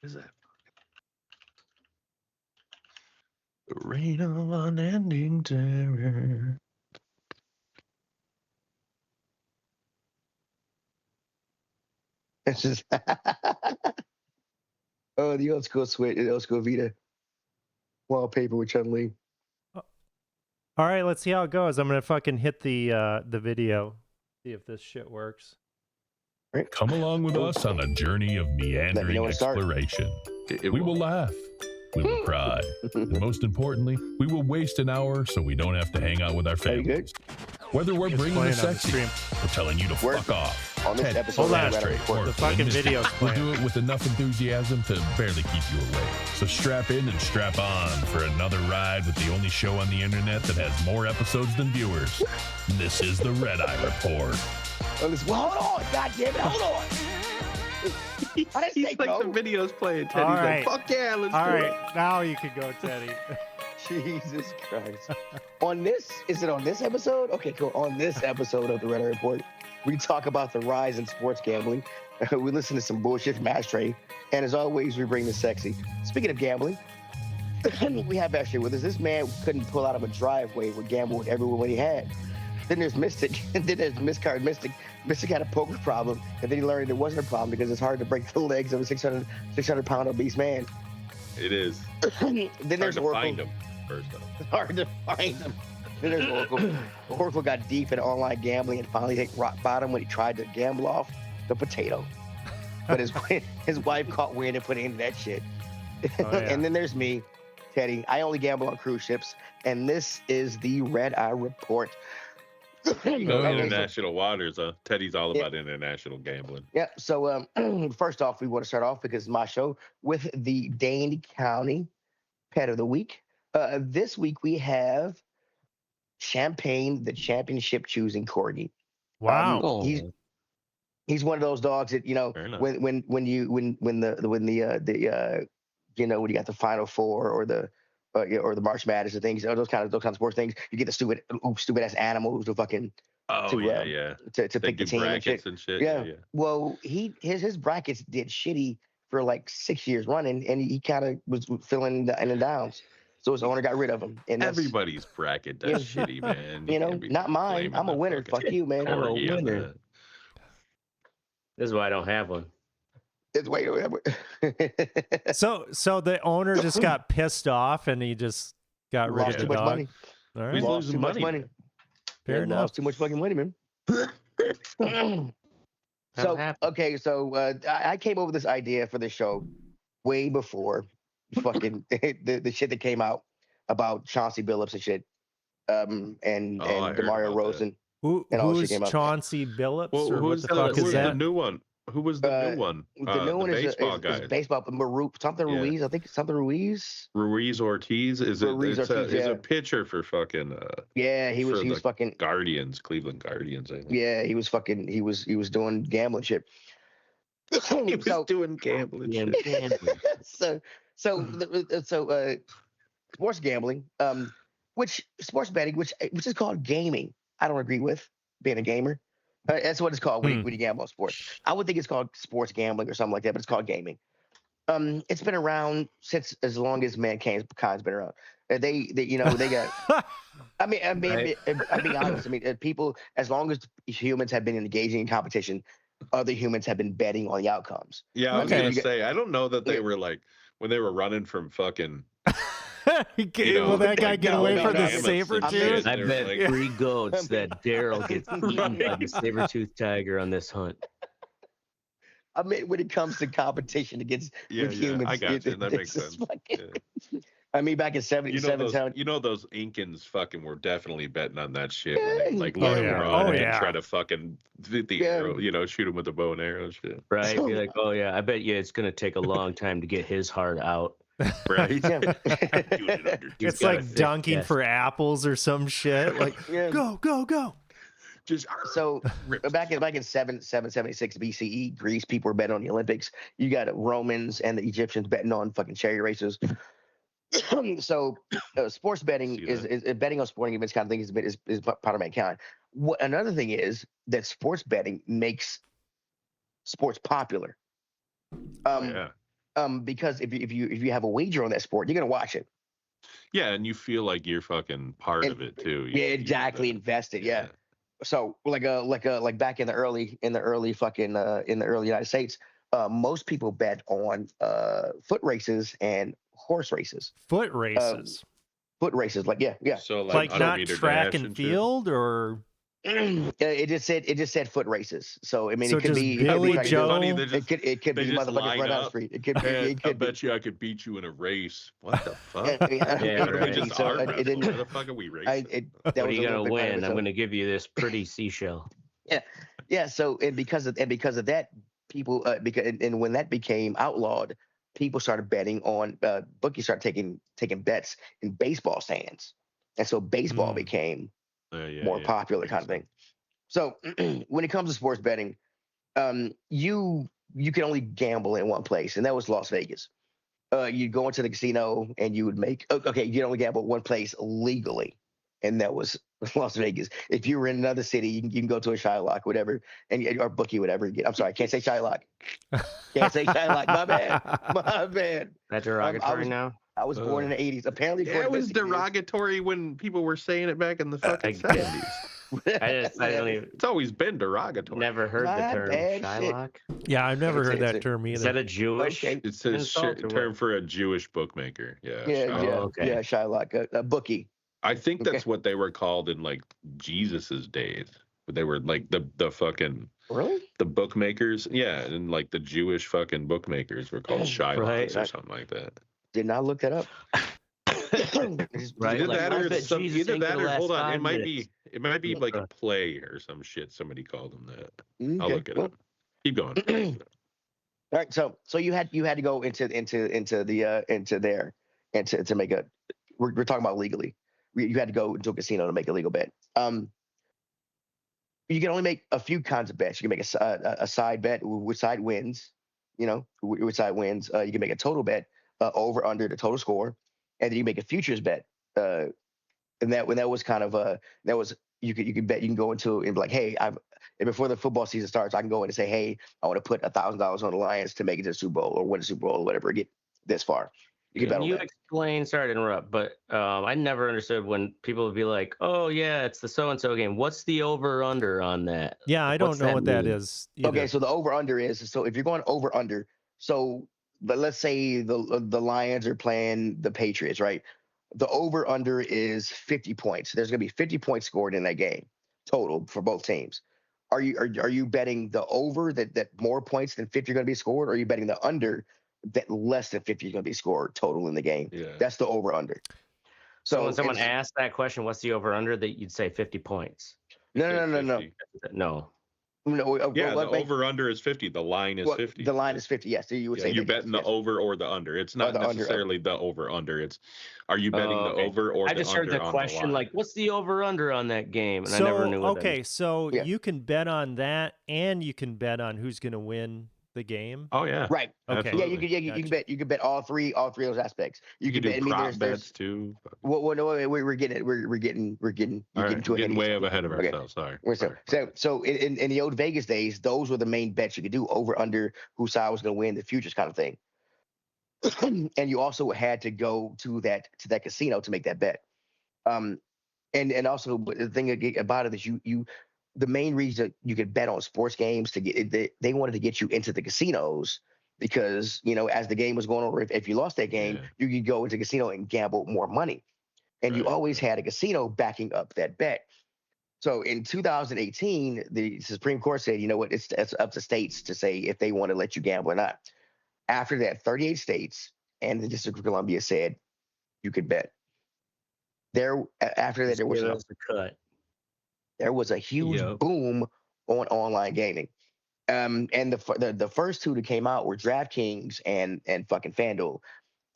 Is that? The reign of unending terror. It's just oh, the old school switch, the old school Vita wallpaper with Chun-Li. All right, let's see how it goes. I'm gonna fucking hit the video, see if this shit works. Right. Come along with us on a journey of meandering exploration. We will laugh. We will cry. And most importantly, we will waste an hour so we don't have to hang out with our families. Whether we're bringing the sexy or telling you to fuck off. On this episode, hold on, the fucking video's we'll playing. do it with enough enthusiasm to barely keep you awake. So strap in and strap on for another ride with the only show on the internet that has more episodes than viewers. This is the Red Eye Report. Well, hold on, God damn it, hold on. He's like the video's playing, Teddy. All He's right. like, fuck yeah, let's All do right, it. now you can go, Teddy. Jesus Christ. On this, is it on this episode? Okay, cool. On this episode of the Red Eye Report, we talk about the rise in sports gambling. We listen to some bullshit from Ashtray. And as always, we bring the sexy. Speaking of gambling, we have Ashtray with us. This man couldn't pull out of a driveway with gamble with everyone he had. Then there's Mystic, and then there's Miscard Mystic. Mystic had a poker problem, and then he learned it wasn't a problem because it's hard to break the legs of a 600-pound obese man. It is. Then there's hard to Oracle. find him first, though. Hard to find him. Then there's Oracle. Oracle got deep in online gambling and finally hit rock bottom when he tried to gamble off the potato. But his wife caught wind and put into that shit. Oh, yeah. And then there's me, Teddy. I only gamble on cruise ships, and this is the Red Eye Report. International waters, Teddy's all about international gambling. Yeah. So first off, we want to start off because it's my show with the Dane County Pet of the Week. This week we have Champagne, the championship choosing corgi. Wow. He's one of those dogs that, you know, when you got the Final Four or the March Madness and things, those kind of sports things, you get the stupid ass animals to fucking to pick the team brackets and shit. Yeah. Well, his brackets did shitty for like 6 years running, and he kind of was filling the in and downs. So his owner got rid of him. And everybody's bracket does shitty, man. You know, not mine. I'm a winner. Fuck you, man. I'm a winner. This is why I don't have one. So the owner just got pissed off and he just got rid of the dog. Money. All right. He's losing money. Fair enough. Lost too much fucking money, man. So I came over this idea for the show way before fucking the shit that came out about Chauncey Billups and shit, and DeMario Rosen. Who's Chauncey Billups? Well, what the fuck is that? The new one? Who was the new one? The new one is baseball. Ruiz. I think something Ruiz. Ruiz Ortiz is a pitcher for fucking. He was fucking Cleveland Guardians. I think. Yeah, he was doing gambling shit. He was doing gambling shit. So sports gambling, sports betting, which is called gaming. I don't agree with being a gamer. That's what it's called when you gamble on sports. I would think it's called sports gambling or something like that, but it's called gaming. It's been around since as long as mankind's been around. They got. I mean, I'm being honest. I mean, people, as long as humans have been engaging in competition, other humans have been betting on the outcomes. Yeah, I was gonna say, I don't know that they were like when they were running from fucking. Will that guy get away from the saber-tooth? I bet 3 goats that Daryl gets eaten by the saber-tooth tiger on this hunt. I mean, when it comes to competition against humans, I got you. That makes sense. I mean, back in 77, those Incans fucking were definitely betting on that shit. Like, and try to fucking hit the arrow, shoot him with a bow and arrow and shit. Right? Be like, I bet you it's gonna take a long time to get his heart out. Right. It's like dunking for apples or some shit. Like, go. Just so back in 776 BCE, Greece, people were betting on the Olympics. You got Romans and the Egyptians betting on fucking chariot races. So sports betting is betting on sporting events kind of thing is part of mankind. Another thing is that sports betting makes sports popular. Because if you have a wager on that sport, you're gonna watch it. Yeah, and you feel like you're fucking part of it too. Yeah, exactly. Invested. Yeah. So like back in the early United States, most people bet on foot races and horse races. Foot races. Foot races, like yeah. So like not track and field, or it just said foot races. So I mean, so it could just be Billy Joe. It could be motherfuckers right down the street. It could be. I bet you I could beat you in a race. What the fuck? Yeah, right. We just So arm it wrestle. didn't- Where the fuck are we racing? What are you gonna win? I'm gonna give you this pretty seashell. Yeah. So because of that, people and when that became outlawed, people started betting on bookies started taking bets in baseball stands, and so baseball became more popular kind of thing. So when it comes to sports betting, you can only gamble in one place, and that was Las Vegas. You'd go into the casino and you would make you can only gamble one place legally, and that was Las Vegas. If you were in another city, you can go to a Shylock, whatever, or bookie, whatever. I'm sorry, I can't say Shylock. Can't say Shylock. My bad. That's derogatory now. I was born in the 80s. Apparently, it was derogatory when people were saying it back in the fucking 70s. I don't even. It's always been derogatory. Never heard the term Shylock. Yeah, I've never heard that term either. Is that a Jewish? It's a term for a Jewish bookmaker. Yeah. Yeah, Shylock, a bookie. I think that's what they were called in like Jesus's days. They were like the fucking the bookmakers. Yeah, and like the Jewish fucking bookmakers were called Shylocks or something like that. Did not look that up. Right? Either that or hold on, it might be like a play or some shit. Somebody called them that. I'll look it up. Keep going. All right, so you had to go into there and to make a. We're talking about legally. You had to go into a casino to make a legal bet. You can only make a few kinds of bets. You can make a side bet, which side wins. You know, which side wins. You can make a total bet, over under the total score, and then you make a futures bet. And that was kind of you can bet. You can go into and be like, hey, and before the football season starts, I can go in and say, hey, I want to put $1,000 on the Lions to make it to the Super Bowl or win the Super Bowl or whatever, get this far. You explain, sorry to interrupt, but I never understood when people would be like, oh, yeah, it's the so-and-so game. What's the over-under on that? Yeah, I don't know what that is either. Okay, so the over-under is, so if you're going over-under, but let's say the Lions are playing the Patriots, right? The over-under is 50 points. There's going to be 50 points scored in that game total for both teams. Are you betting the over that more points than 50 are going to be scored, or are you betting the under that less than 50 is going to be scored total in the game? Yeah. That's the over-under. So when someone asked that question, what's the over-under, that you'd say 50 points? No. Yeah, the over-under is 50. The line is 50. The line is 50, yes. So you would say you're betting the over or the under. It's not necessarily the over-under. It's, are you betting the over or the under? I just heard the question, like, what's the over-under on that game? And I never knew what that was. You can bet on that, and you can bet on who's going to win the game. Oh yeah, right. Okay. Absolutely. Yeah, you can bet all three of those aspects. You can bet. Do prop bets too. Well, no, we're getting way ahead of ourselves. Sorry. So in the old Vegas days, those were the main bets you could do: over, under, whose side was going to win, the futures kind of thing. And you also had to go to that casino to make that bet. And also the thing about it is you the main reason you could bet on sports games to get they wanted to get you into the casinos because, you know, as the game was going on, if you lost that game, you could go into the casino and gamble more money. And you always had a casino backing up that bet. So in 2018, the Supreme Court said, you know what, it's up to states to say if they want to let you gamble or not. After that, 38 states and the District of Columbia said you could bet. After that, there was a huge boom on online gaming. And the first two that came out were DraftKings and fucking FanDuel.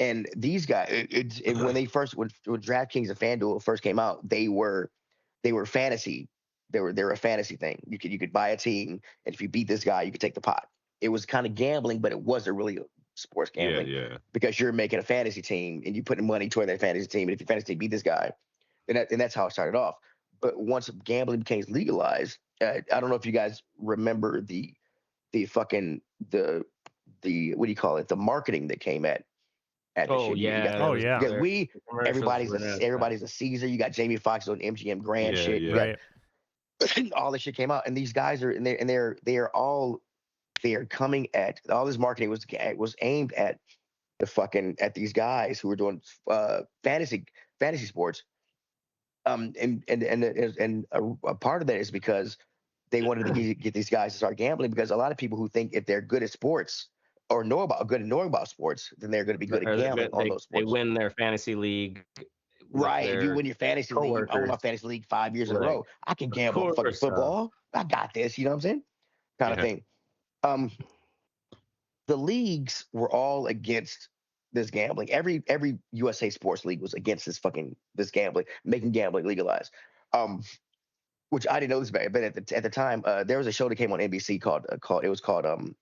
And these guys, when DraftKings and FanDuel first came out, they were fantasy. They were a fantasy thing. You could buy a team, and if you beat this guy, you could take the pot. It was kind of gambling, but it wasn't really sports gambling. Yeah. Because you're making a fantasy team and you putting money toward that fantasy team, and if your fantasy team beat this guy, and that's how it started off. But once gambling became legalized, I don't know if you guys remember the what do you call it? The marketing that came at this shit. Because everybody's a Caesar. You got Jamie Foxx on MGM Grand shit. Right. All this shit came out, and these guys are they are coming at all this marketing was aimed at at these guys who were doing fantasy sports. And a part of that is because they wanted to get these guys to start gambling, because a lot of people who think if they're good at sports or knowing about sports, then they're going to be good at gambling on those sports. They win their fantasy league. Right. If you win your fantasy league, I won my fantasy league 5 years in a row. I can gamble on fucking football. I got this. You know what I'm saying? Kind of thing. The leagues were all against this gambling. Every USA sports league was against this gambling, making gambling legalized. Which I didn't know this about, but at the time, there was a show that came on NBC called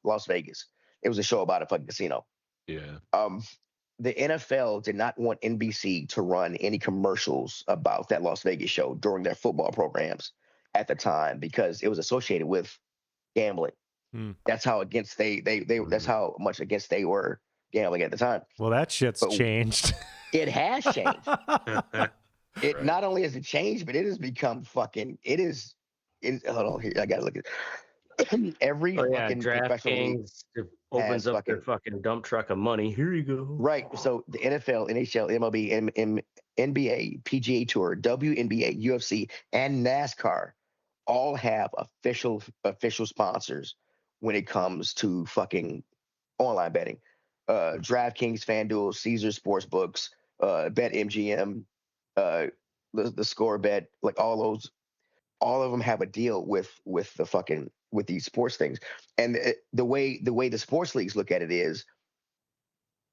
Las Vegas. It was a show about a fucking casino. Yeah. The NFL did not want NBC to run any commercials about that Las Vegas show during their football programs at the time, because it was associated with gambling. That's how against that's how much against they were gambling at the time. Well, that shit's changed. It has changed. It not only has it changed, but it has become fucking. Hold on here, I gotta look at every fucking DraftKings opens up their fucking dump truck of money. Here you go. Right. So the NFL, NHL, MLB, NBA, PGA Tour, WNBA, UFC, and NASCAR all have official sponsors when it comes to fucking online betting. DraftKings, FanDuel, Caesar Sportsbooks, BetMGM, the Score Bet, like all of them have a deal with these sports things. And the way the sports leagues look at it is,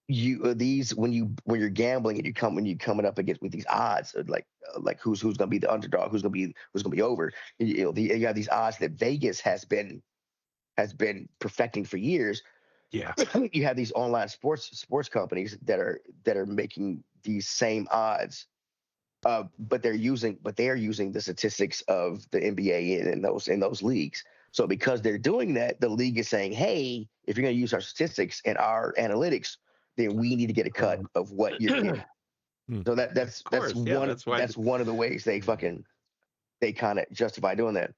when you're gambling and when you're coming up against with these odds, like who's going to be the underdog, who's going to be over. You have these odds that Vegas has been perfecting for years. Yeah. You have these online sports companies that are making these same odds, but they are using the statistics of the NBA in those leagues. So because they're doing that, the league is saying, hey, if you're going to use our statistics and our analytics, then we need to get a cut of what you're getting. So that's one of the ways they kind of justify doing that.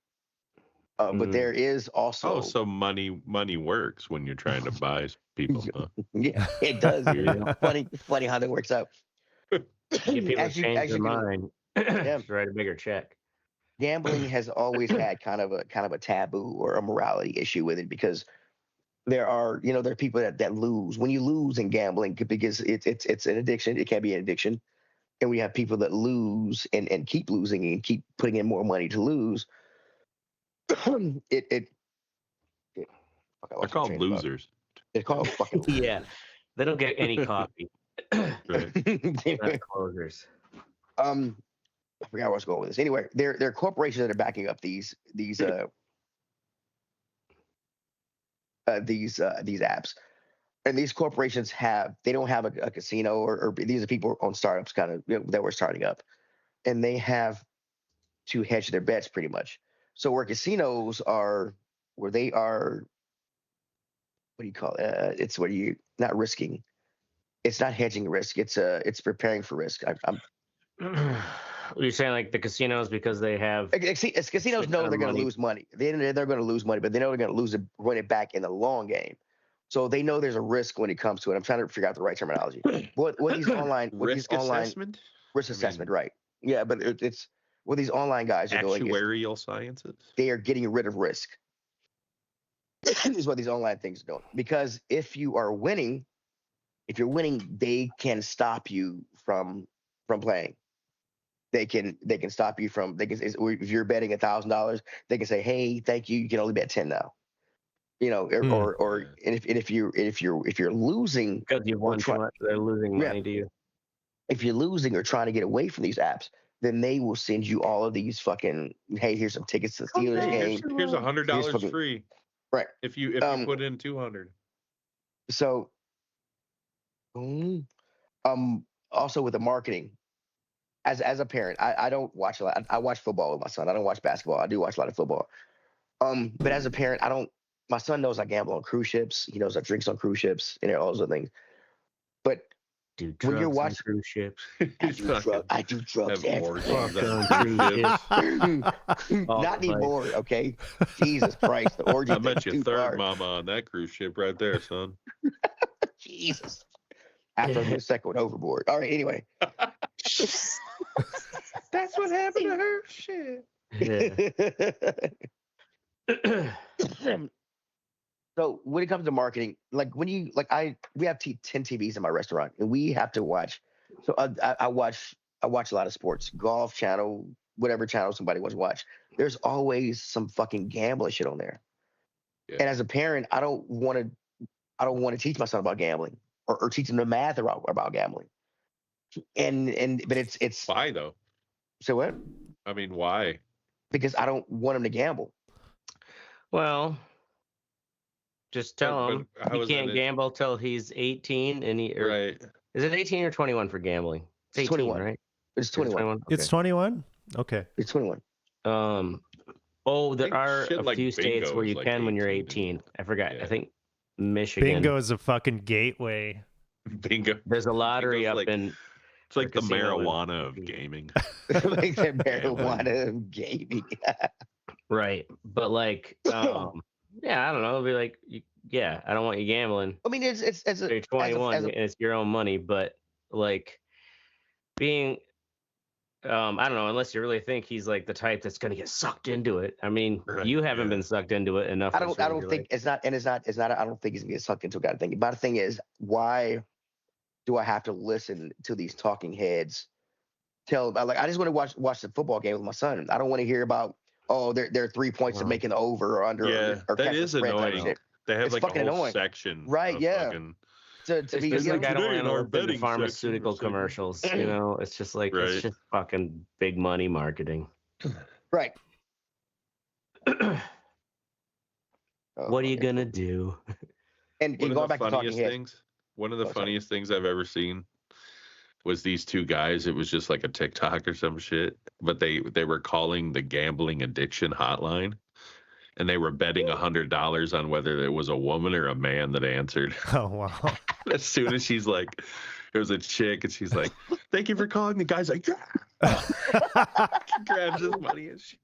But there is also so money works when you're trying to buy people. Huh? Yeah, it does. Funny how that works out. Get people to change their mind. Just write a bigger check. Gambling has always had kind of a taboo or a morality issue with it, because there are people that lose when you lose in gambling, because it's an addiction. It can be an addiction, and we have people that lose and keep losing and keep putting in more money to lose. They're called losers. They're called fucking yeah. They don't get any coffee. Right. Closers. I forgot where I was going with this. Anyway, there are corporations that are backing up these apps, and these corporations don't have a casino, or these are people on startups that were starting up, and they have to hedge their bets pretty much. So where casinos are, where they are, what do you call it? It's where you not risking. It's not hedging risk. It's preparing for risk. You're saying like the casinos, because they have casinos know they're going to lose money. They're going to lose money, but they know they're going to run it back in the long game. So they know there's a risk when it comes to it. I'm trying to figure out the right terminology. What these online assessment? Risk assessment, right? Yeah, but it's what these online guys are doing. Actuarial sciences. They are getting rid of risk. Is what these online things are doing. Because if you're winning, they can stop you from playing. They can stop you from. If you're betting $1,000, they can say, "Hey, thank you. You can only bet 10 now." If you're losing because you've won too much, they're losing money to you. If you're losing or trying to get away from these apps, then they will send you all of these fucking. Hey, here's some tickets to the Steelers game. Here's $100 free. Right. If you put in 200. So, also with the marketing. As a parent, I don't watch a lot. I watch football with my son. I don't watch basketball. I do watch a lot of football. But as a parent, my son knows I gamble on cruise ships. He knows I drinks on cruise ships and all those other things. But when you're watching cruise ships, I do drugs everywhere. Not anymore, okay? Jesus Christ, the orgy. I bet you third mama on that cruise ship right there, son. Jesus. After I put a second one overboard. All right, anyway. That's what happened to her. Shit. Yeah. So when it comes to marketing, we have 10 TVs in my restaurant, and we have to watch. So I watch a lot of sports, golf channel, whatever channel somebody wants to watch. There's always some fucking gambling shit on there. Yeah. And as a parent, I don't want to teach my son about gambling or teach him the math about gambling. But it's why though? So what? I mean, why? Because I don't want him to gamble. Well, just tell him he can't gamble till he's 18, and right. Is it 18 or 21 for gambling? It's 18, 21, right? It's 21. Okay. It's 21. Okay. It's 21. There are a few states where you can when you're 18. I forgot. Yeah. I think Michigan. Bingo is a fucking gateway. Bingo. There's a lottery up in. It's like the marijuana of gaming. Like the marijuana of gaming. Right, but yeah, I don't know. It'll be like, I don't want you gambling. I mean, you're 21 and it's your own money, but being, I don't know, unless you really think he's like the type that's gonna get sucked into it. I mean, you haven't been sucked into it enough. I don't think it's not. I don't think he's gonna get sucked into it. Kind of thing. But the thing is, why do I have to listen to these talking heads? I just want to watch the football game with my son. I don't want to hear about. Oh, they're 3 points of making the over or under. Yeah, or that is annoying. They have it's like a whole annoying. Section. Right, yeah. To be like, I don't want to the pharmaceutical commercials. You know, it's just like, it's just fucking big money marketing. Right. What are you going to do? And going back to talking things, one of the funniest things I've ever seen was these two guys. It was just like a TikTok or some shit, but they were calling the gambling addiction hotline, and they were betting $100 on whether it was a woman or a man that answered. Oh, wow. As soon as she's like, it was a chick, and she's like, thank you for calling. The guy's like, yeah. He grabs his money and shit.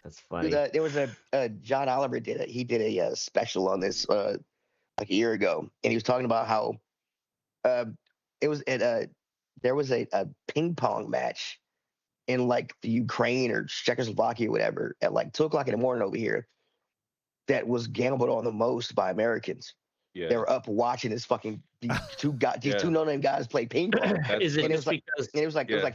That's funny. There was a John Oliver did a special on this like a year ago, and he was talking about how it was there was a ping pong match in like the Ukraine or Czechoslovakia or whatever at like 2:00 in the morning over here that was gambled on the most by Americans. Yeah. They were up watching this fucking these two no-name guys play ping pong. It was like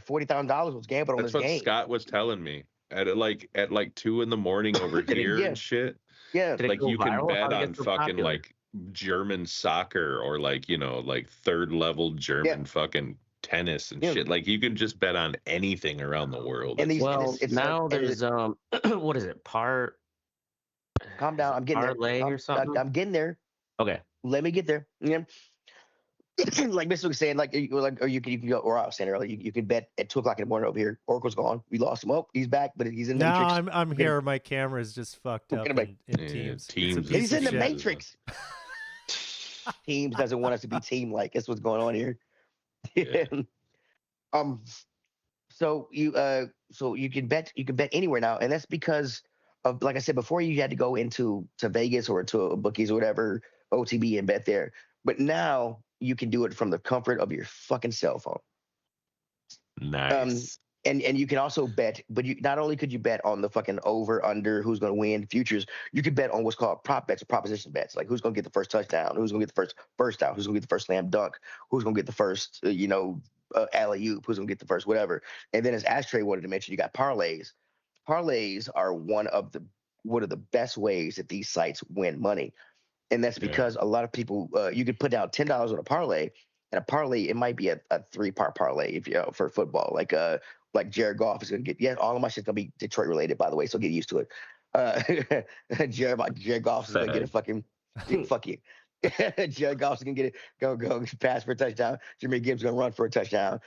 $40,000 was gambled on this game. That's what Scott was telling me at like 2 a.m. over here and shit. Yeah, like you can bet on fucking like German soccer or like third level German fucking tennis and shit. Like you can just bet on anything around the world. And there's what is it? Calm down. I'm getting parlay or something. I'm getting there. Okay. Let me get there. Yeah. Like Mr. was saying, or you can go, or I was saying earlier, you can bet at 2:00 in the morning over here. Oracle's gone. We lost him. Oh, he's back, but he's in the Matrix. No, I'm here. My camera's just fucked up in Teams. He's in the Matrix. Teams doesn't want us to be team-like. That's what's going on here. Yeah. So you can bet anywhere now, and that's because of, like I said before, you had to go to Vegas or to bookies or whatever, OTB, and bet there. But now you can do it from the comfort of your fucking cell phone. Nice. And you can also bet, but not only could you bet on the fucking over, under, who's going to win, futures, you could bet on what's called prop bets or proposition bets, like who's going to get the first touchdown, who's going to get the first down, who's going to get the first slam dunk, who's going to get the first, alley-oop, who's going to get the first whatever. And then as Ashtray wanted to mention, you got parlays. Parlays are one of the best ways that these sites win money. And that's because a lot of people, you could put down $10 on a parlay, and a parlay, it might be a 3-part parlay if for football, like Jared Goff is going to get, all of my shit's going to be Detroit related, by the way, so get used to it. Jared Goff is going to get a fucking, fuck you. Jared Goff is going to get it, go pass for a touchdown. Jimmy Gibbs going to run for a touchdown.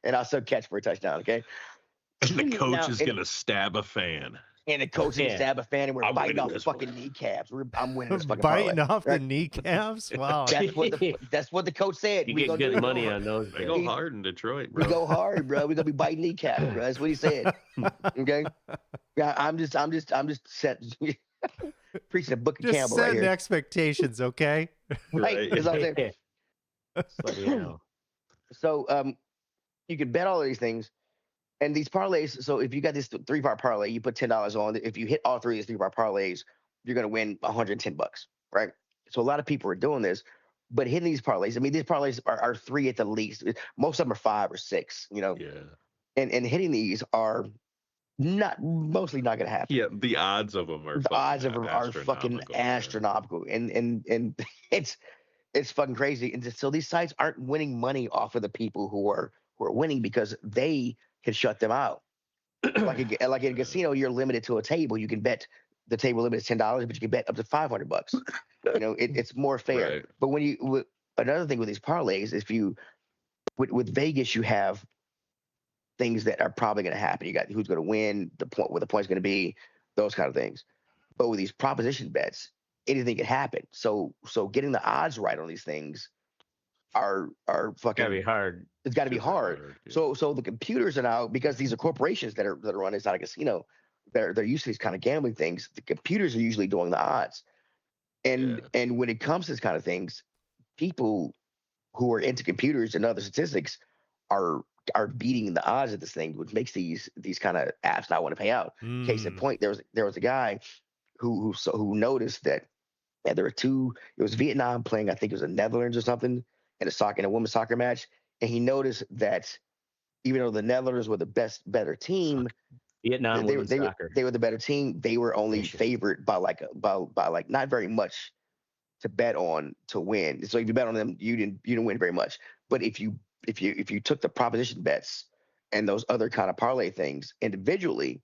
And also catch for a touchdown, okay? And the coach is going to stab a fan. And the coach and the Sabbath fan, and we're biting off fucking kneecaps. I'm winning this fucking parlay. Biting off the kneecaps? Wow. That's what the coach said. You get good money on those. They go hard in Detroit, bro. We go hard, bro. We're gonna be biting kneecaps, bro. That's what he said. Okay. Yeah, I'm just set preaching a book of just Campbell right setting here. expectations, okay? Right. That's what I'm saying. So you can bet all of these things. And these parlays, so if you got this 3-part parlay, you put $10 on it. If you hit all 3 of these 3-part parlays, you're going to win $110, right? So a lot of people are doing this, but hitting these parlays, I mean, these parlays are 3 at the least. Most of them are 5 or 6, you know? Yeah. And hitting these are mostly not going to happen. Yeah, the odds of them are fucking astronomical. And it's fucking crazy. And so these sites aren't winning money off of the people who are winning because they can shut them out. like in a casino, you're limited to a table. You can bet the table limit is $10, but you can bet up to $500. You know, it's more fair. Right. But another thing with these parlays, if you with Vegas, you have things that are probably going to happen. You got who's going to win, what the point's going to be, those kind of things. But with these proposition bets, anything can happen. So getting the odds right on these things are fucking gotta be hard. It's got to be hard. Yeah. So the computers are now, because these are corporations that are running. It's not a casino. They're used to these kind of gambling things. The computers are usually doing the odds, and when it comes to this kind of things, people who are into computers and other statistics are beating the odds of this thing, which makes these kind of apps not want to pay out. Case in point, there was a guy who noticed that there were 2. It was Vietnam playing, I think it was the Netherlands or something, in a women's soccer match, and he noticed that even though the Netherlands were the better team, Vietnam women's soccer, they were the better team. They were only favored by like not very much to bet on to win. So if you bet on them, you didn't win very much. But if you took the proposition bets and those other kind of parlay things individually,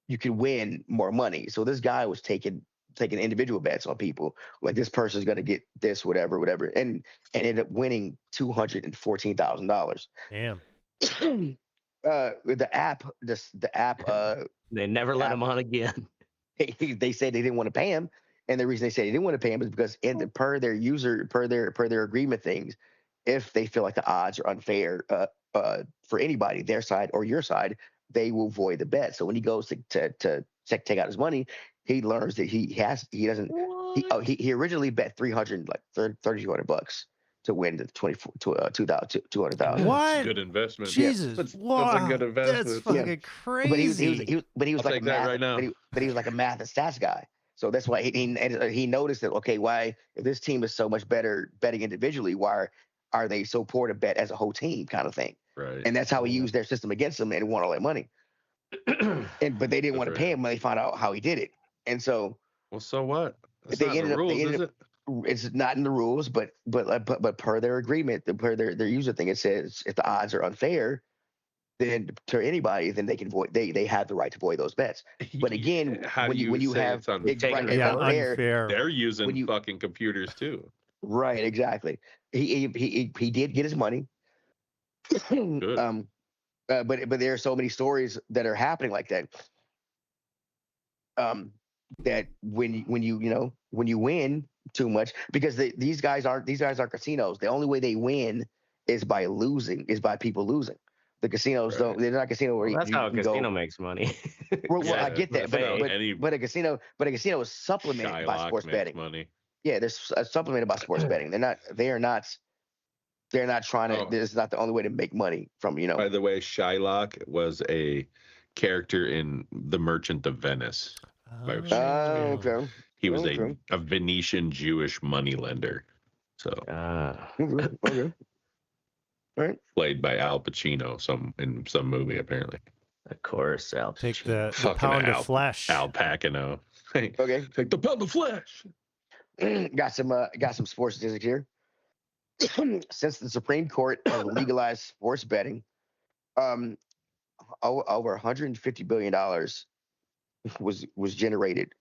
you could win more money. So this guy was taking individual bets on people, like this person's going to get this, whatever, and ended up winning $214,000. Damn. The app, they never let him on again. They said they didn't want to pay him, and the reason they said they didn't want to pay him is because per their agreement things, if they feel like the odds are unfair for anybody, their side or your side, they will void the bet. So when he goes to take out his money, he learns that he originally bet $300 to win the 200,000. What? Good investment. Jesus, that's wow, a good investment. That's fucking crazy. But he was like a math right now. But he was like a math and stats guy. So that's why he noticed that, okay, why, if this team is so much better betting individually, why are they so poor to bet as a whole team, kind of thing? Right. And that's how he used their system against them and won all that money. But they didn't want to pay him when they found out how he did it. And so, well, so what? That's they not ended the rules, up, is it? It's not in the rules, but per their agreement, per their user thing, it says if the odds are unfair, then to anybody, then they can void. They have the right to void those bets. But again, when you have unfair, they're using fucking computers too. Right, exactly. He did get his money. Good. But there are so many stories that are happening like that. That when you win too much, because these guys are casinos. The only way they win is by people losing. The casinos don't. They're not casino where that's how a casino makes money. Well, I get that, but a casino is supplemented by sports betting. Money. Yeah, they're supplemented by sports betting. They're not trying to. This is not the only way to make money from. By the way, Shylock was a character in The Merchant of Venice. Okay. He was a Venetian Jewish moneylender. So okay. All right. Played by Al Pacino in some movie apparently. Of course, Al Pacino. Take the pound of flesh. Al Pacino. Okay. Take the pound of flesh. Got some sports statistics here. Since the Supreme Court legalized sports betting, over $150 billion was generated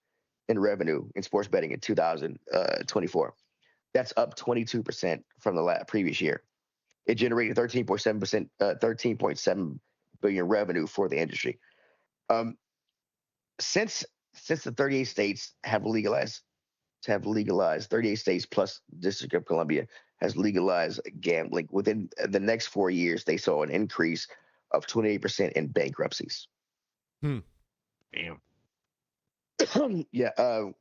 in revenue in sports betting in 2024. That's up 22% from the previous year. It generated 13.7 billion revenue for the industry. since the 38 states have legalized 38 states plus District of Columbia has legalized gambling. Within the next 4 years, they saw an increase of 28% in bankruptcies. Damn. Yeah.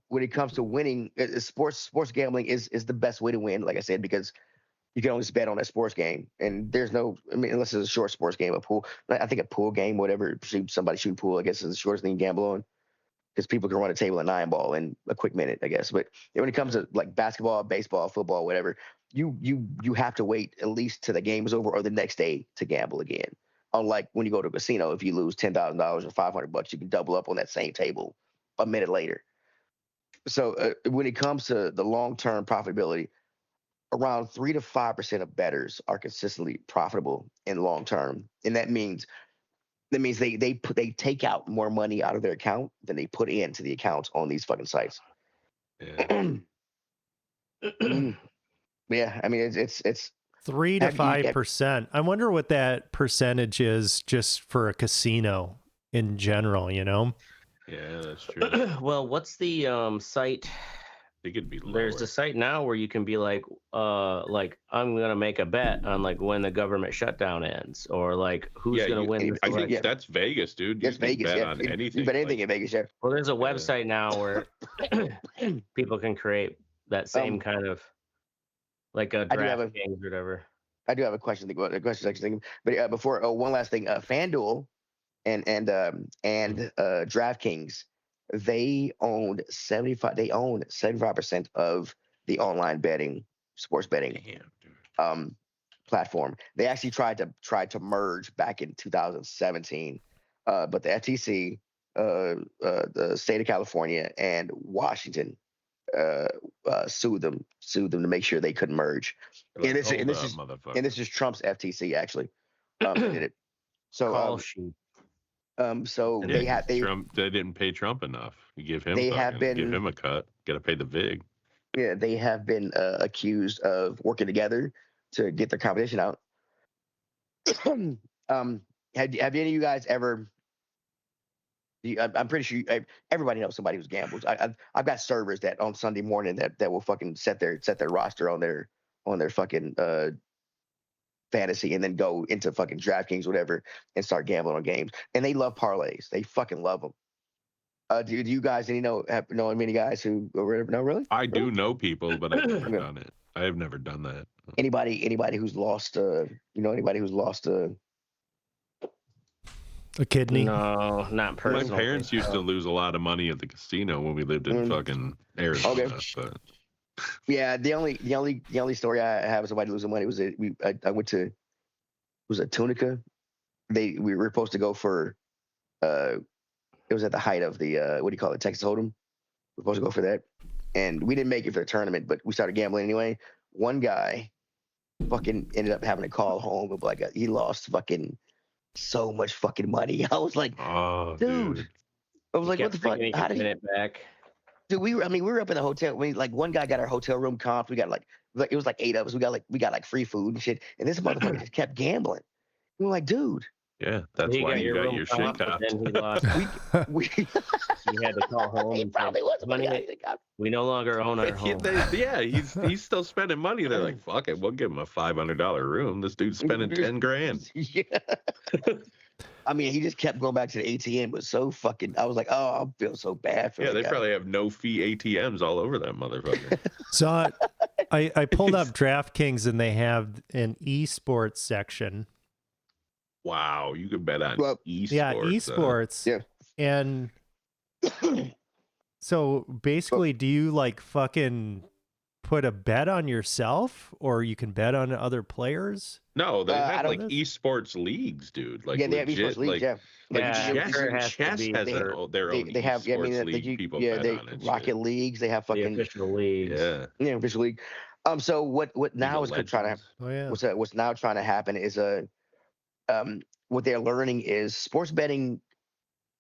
When it comes to winning, sports gambling is the best way to win. Like I said, because you can always bet on a sports game, and there's no, I mean, unless it's a short sports game, a pool. I think a pool game, whatever, somebody shoot pool, I guess is the shortest thing you gamble on, because people can run a table at 9 ball in a quick minute, I guess. But when it comes to like basketball, baseball, football, whatever, you have to wait at least till the game is over or the next day to gamble again. Unlike when you go to a casino, if you lose $10,000 or $500, you can double up on that same table a minute later. So when it comes to the long-term profitability, around 3 to 5% of bettors are consistently profitable in long term, and that means they take out more money out of their account than they put into the accounts on these fucking sites. Yeah. Yeah, I mean it's 3 to 5%. I wonder what that percentage is just for a casino in general. You know? Yeah, that's true. Well, what's the site? It could be lower. There's a site now where you can be like I'm gonna make a bet on like when the government shutdown ends, or like who's gonna win. I think that's Vegas, dude. It's Vegas. Bet on anything. You bet anything in Vegas, yeah. Well, there's a website now where people can create that same kind of like a DraftKings or whatever. I do have a question. But before, one last thing. FanDuel and DraftKings, they own 75% of the online sports betting platform. They actually tried to merge back in 2017, but the FTC, the state of California, and Washington sued them to make sure they couldn't merge. Like, and this is Trump's FTC actually did it. So so they didn't pay Trump enough. You give him give him a cut. Got to pay the VIG. Yeah, they have been accused of working together to get their competition out. Have any of you guys ever? I'm pretty sure everybody knows somebody who's gambled. I've got servers that on Sunday morning that will fucking set their roster on their fucking fantasy and then go into fucking DraftKings, whatever, and start gambling on games. And they love parlays. They fucking love them. Do you guys know many guys who no, really? I do know people, but I've never done it. I have never done that. Anybody who's lost anybody who's lost a kidney? No, not personally. My parents used to lose a lot of money at the casino when we lived in fucking Arizona. Okay. But yeah, the only story I have of somebody losing money was I went to Tunica. We were supposed to go for it was at the height of the what do you call it, Texas Hold'em. We were supposed to go for that, and we didn't make it for the tournament, but we started gambling anyway. One guy fucking ended up having to call home, but like he lost fucking so much fucking money. I was like, oh, dude. I was like, what the fuck? How did it back? Dude, we were up in the hotel. One guy got our hotel room comped. We got like it was like 8 of us. We got like free food and shit. And this motherfucker just kept gambling. We were like, dude. Yeah, that's why you got your shit copped. Then he lost. we he had to call home. He probably was money. We no longer own our home. Yeah, he's still spending money. They're like, fuck it, we'll give him a $500 room. This dude's spending $10,000. Yeah. I mean, he just kept going back to the ATM. But so fucking, I was like, oh, I feel so bad for. Yeah, they probably have no fee ATMs all over that motherfucker. So I pulled up DraftKings and they have an esports section. Wow, you can bet on esports. Yeah, esports. Yeah. And so basically, do you like fucking put a bet on yourself, or you can bet on other players? No, they have like esports leagues, dude. Like, yeah, they have esports leagues. Yeah, like chess has their own. They have esports league. People bet on it. Rocket leagues. They have fucking the official leagues. Yeah, official league. So what now is trying to happen? Oh yeah. What's now trying to happen is what they're learning is sports betting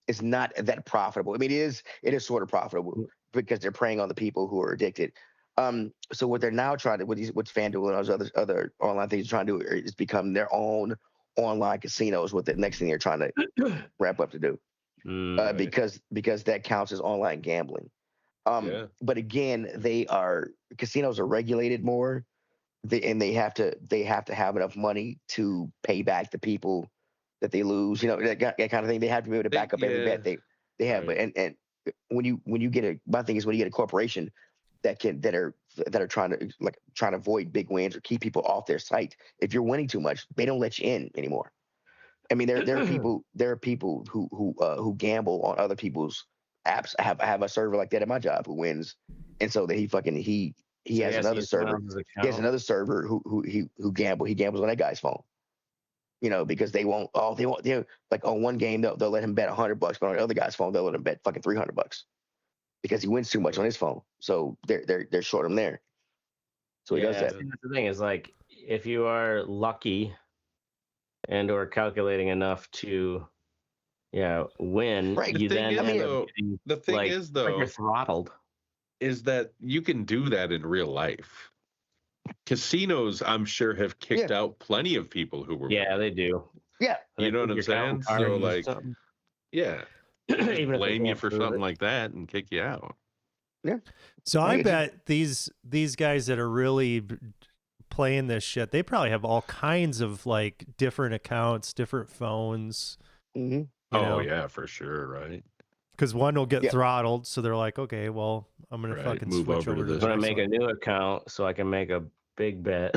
is not that profitable. I mean, it is sort of profitable because they're preying on the people who are addicted. So what they're now trying to, what FanDuel and those other online things are trying to do is become their own online casinos. What the next thing they're trying to ramp up to do. because that counts as online gambling. But again, casinos are regulated more, and they have to have enough money to pay back the people that they lose. That kind of thing. They have to be able to back up every bet they have. Right. But and when you get my thing is when you get a corporation that are trying to avoid big wins or keep people off their site. If you're winning too much, they don't let you in anymore. I mean, there are people who gamble on other people's apps. I have a server like that at my job who wins, and so that he has another server. He has another server who gambles on that guy's phone. Because they won't like on one game they'll let him bet $100, but on the other guy's phone they'll let him bet fucking $300 because he wins too much on his phone. So they're short him there. So he does that. The thing is, like, if you are lucky and or calculating enough to win, right. You then the thing is though you're throttled. Is that you can do that in real life. Casinos, I'm sure, have kicked out plenty of people who were. Yeah, they do. Yeah, you know what I'm saying. So like, even blame you for something like that and kick you out. Yeah. So I bet these guys that are really playing this shit, they probably have all kinds of like different accounts, different phones. Mm-hmm. Yeah, for sure, right? Because one will get throttled, so they're like, okay, well, I'm gonna fucking move switch over to this. I'm gonna make a new account so I can make a big bet.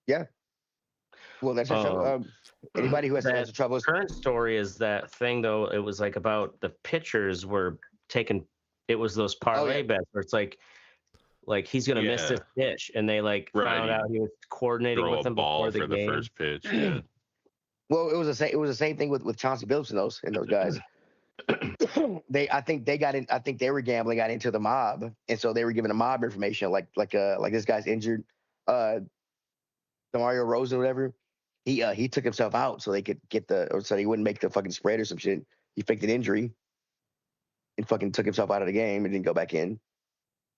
Yeah. Well, that's a show. Anybody who has trouble. Current story is that thing though. It was like about the pitchers were taking. It was those parlay bets where it's like he's gonna miss this pitch, and they found out he was coordinating with them before the game. The first pitch. Yeah. Well, it was the same thing with Chauncey Billups and those guys. I think they were gambling, got into the mob, and so they were giving the mob information like this guy's injured, Mario Rosen or whatever. He took himself out so they could so he wouldn't make the fucking spread or some shit. He faked an injury and fucking took himself out of the game and didn't go back in.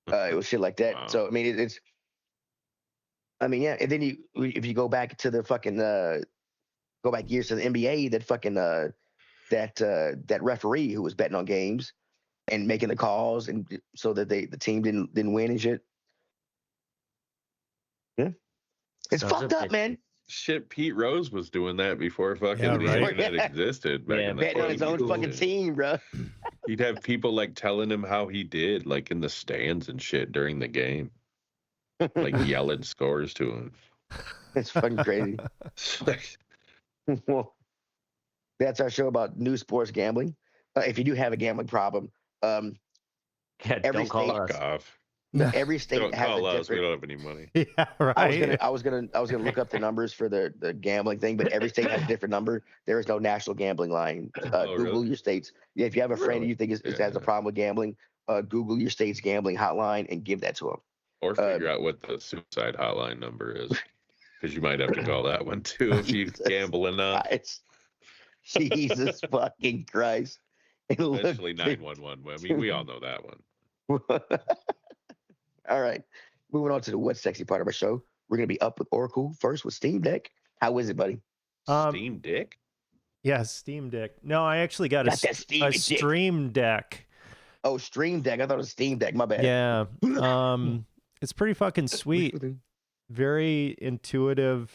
It was shit like that. Wow. So I mean, and then if you go back to the fucking go back years to the NBA, that fucking that referee who was betting on games and making the calls and so that the team didn't win and shit. Yeah, it's fucked up, man. Shit, Pete Rose was doing that before fucking the internet existed. Betting on his own fucking team, bro. He'd have people like telling him how he did, like in the stands and shit during the game, like yelling scores to him. It's fucking crazy. Well, that's our show about new sports gambling. If you do have a gambling problem, don't call us. Off. Every state don't has call a us. We don't have any money. Yeah, right. I was gonna look up the numbers for the gambling thing, but every state has a different number. There is no national gambling line. Google really? your states. Yeah, if you have a friend you think has a problem with gambling, Google your state's gambling hotline and give that to them. Or figure out what the suicide hotline number is, because you might have to call that one too if you gamble enough. Jesus fucking Christ! Eventually 911. I mean, we all know that one. All right, moving on to the what's sexy part of our show. We're gonna be up with Oracle first with Steam Deck. How is it, buddy? Steam Deck? Yeah, Steam Deck. No, I actually got a Stream Deck. Oh, Stream Deck. I thought it was Steam Deck. My bad. Yeah. It's pretty fucking sweet. Very intuitive.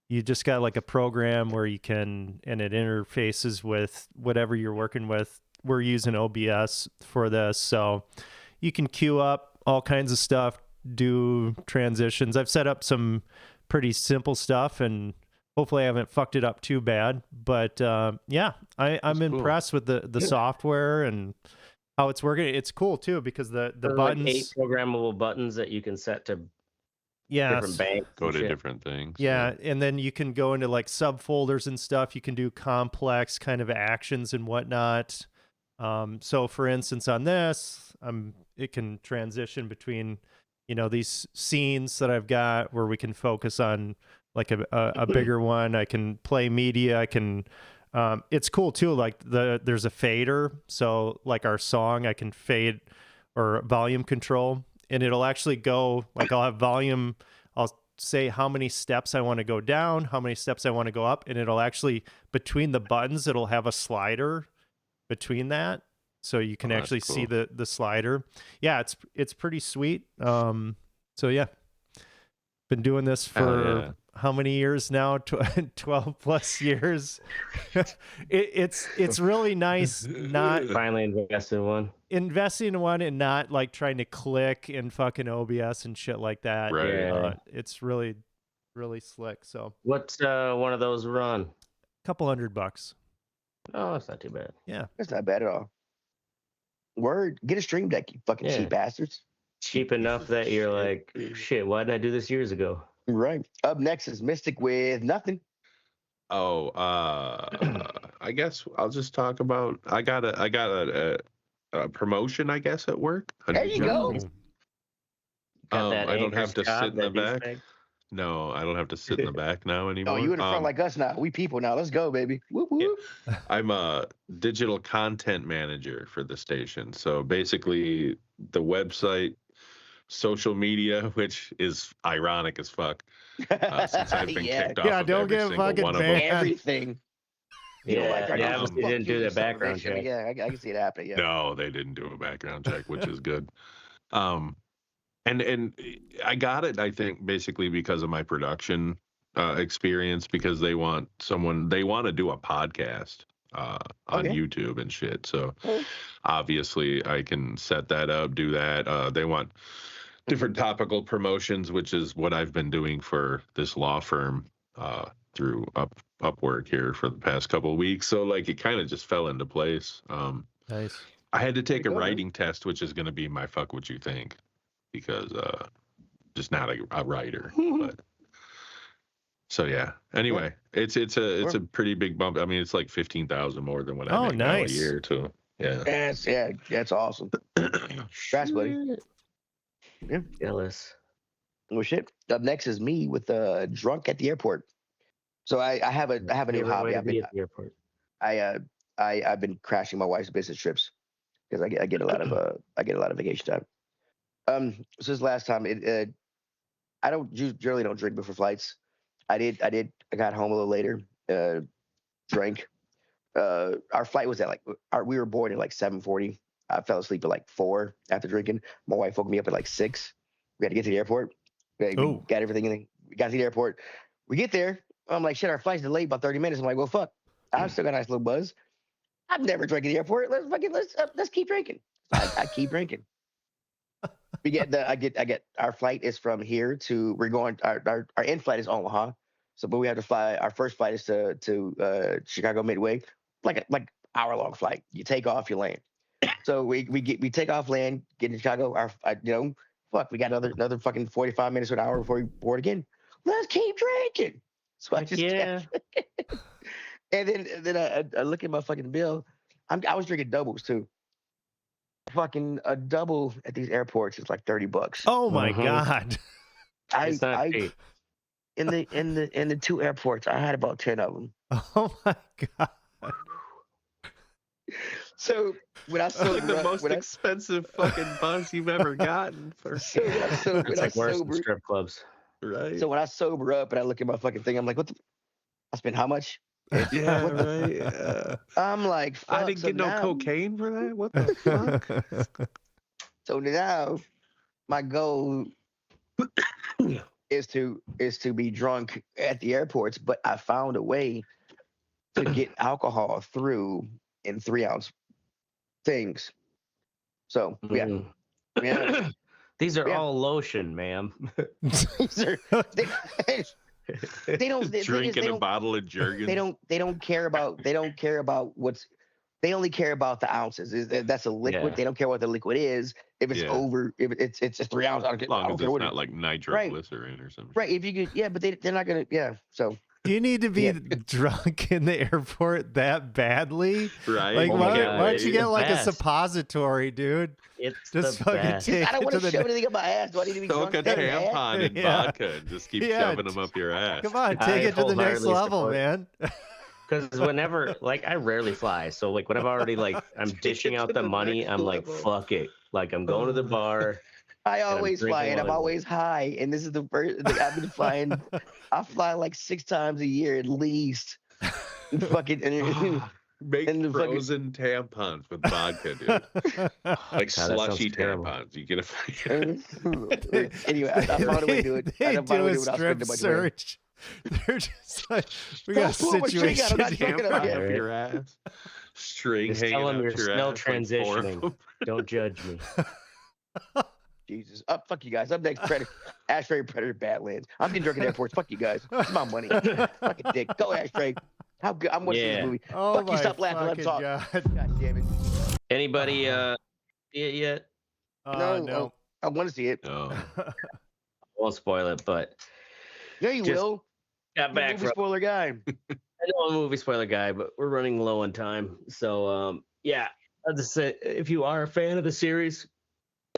You just got like a program where you can, and it interfaces with whatever you're working with. We're using OBS for this, so you can queue up all kinds of stuff, do transitions. I've set up some pretty simple stuff, and hopefully I haven't fucked it up too bad. But yeah, I'm impressed with the software and how it's working. It's cool too because the buttons, like 8 programmable buttons that you can set to different banks, go to different things. Yeah, and then you can go into like subfolders and stuff. You can do complex kind of actions and whatnot. So for instance, on this, it can transition between, these scenes that I've got where we can focus on like a bigger one. I can play media. I can, it's cool too. Like there's a fader. So like our song, I can fade or volume control, and it'll actually go like I'll have volume. I'll say how many steps I want to go down, how many steps I want to go up, and it'll actually, between the buttons, it'll have a slider between that, so you can actually see the slider. Yeah, it's pretty sweet. So yeah, been doing this for how many years now? 12 plus years. It's really nice not finally investing in one and not like trying to click in fucking OBS and shit like that. Right. It's really, really slick. So what's one of those run? A couple $100. Oh, that's not too bad. Yeah, that's not bad at all. Word, get a Stream Deck, you fucking cheap bastards. Cheap enough that you're like, shit, why didn't I do this years ago? Right. Up next is Mystic with nothing. Oh, I guess I'll just talk about. I got a promotion, I guess, at work. There you go. I don't have to sit in the back. No, I don't have to sit in the back now anymore. Oh, you in the front like us now. We people now. Let's go, baby. Whoop, whoop. Yeah. I'm a digital content manager for the station. So basically, the website, social media, which is ironic as fuck, since I've been kicked off of don't get fucking one banned. Everything. You didn't do the background check. Yeah, I can see it happening. Yeah. No, they didn't do a background check, which is good. And I got it, I think, basically because of my production experience, because they want to do a podcast on YouTube and shit. So obviously I can set that up, do that. They want different topical promotions, which is what I've been doing for this law firm through Upwork here for the past couple of weeks. So like it kind of just fell into place. Nice. I had to take a writing test, which is going to be my fuck what you think, because just not a writer. But so yeah. Anyway, it's a pretty big bump. I mean, it's like 15,000 more than what I make now a year too. Yeah. That's awesome. Congrats, buddy. Yeah. Jealous. Well, shit. Up next is me with drunk at the airport. So I have a new hobby. I've been at the airport. I've been crashing my wife's business trips because I get a lot of vacation time. So this last time, I generally don't drink before flights. I got home a little later, drank. Our flight was at we were boarded at like 7:40. I fell asleep at like 4 after drinking. My wife woke me up at like 6. We had to get to the airport. We got everything in. We got to the airport. We get there. I'm like, shit, our flight's delayed by 30 minutes. I'm like, well, fuck. I've still got a nice little buzz. I've never drank at the airport. Let's keep drinking. So I keep drinking. Our flight is from here to, we're going, our end flight is Omaha. So, but we have to fly, our first flight is to Chicago Midway, like hour-long flight. You take off, you land. So we take off, land, get in Chicago. We got another fucking 45 minutes to an hour before we board again. Let's keep drinking. So I just kept. And then I look at my fucking bill. I was drinking doubles too. Fucking a double at these airports is like $30. Oh my god! In the 2 airports, I had about 10 of them. Oh my god! So when I sobered the most expensive fucking buzz you've ever gotten. It's like worse than strip clubs, right? So when I sober up and I look at my fucking thing, I'm like, I spent how much? Yeah, right. I'm like, fuck, I didn't get no cocaine for that. What the fuck? So now my goal is to be drunk at the airports, but I found a way to get alcohol through in 3-ounce things. So yeah. These are all lotion, ma'am. They don't drinking a bottle of Jergens. They don't care about what's. They only care about the ounces. That's a liquid. Yeah. They don't care what the liquid is. If it's over, if it's a 3 ounce. As long as it's not like nitroglycerin or something. Right. If you could, but they're not gonna. Yeah. So. You need to be drunk in the airport that badly, right? Like, why don't you get like a suppository, dude? It's just fucking take I don't want to shove anything up my ass. Do I need to be drunk? Soak a tampon in vodka and just keep shoving them up your ass. Come on, take it to the next level, man. Because whenever, I rarely fly, so when I'm already I'm dishing out the money, I'm like, fuck it. I'm going to the bar. I always fly, and I'm always high. And this is the first. I've been flying. I fly like 6 times a year at least. Make frozen tampons with vodka, dude. Like slushy tampons. You get a anyway, I found a way to do it. They do a strip search. They're just like, we got a situation. Tampon up your ass. String hanging out your ass. You're still transitioning. Don't judge me. Jesus. Fuck you guys. Up next, Ashtray, Predator, Badlands. I'm getting drunk at airports. Fuck you guys. It's my money. Fucking dick. Go, Ashtray. How good? I'm watching this movie. Oh, fuck you. Stop laughing. Let's talk. God damn it. Anybody see it yet? No. I want to see it. No. I won't spoil it, but yeah, you will. Got back from spoiler guy. I know I'm a movie spoiler guy, but we're running low on time. So yeah, I'll just say if you are a fan of the series,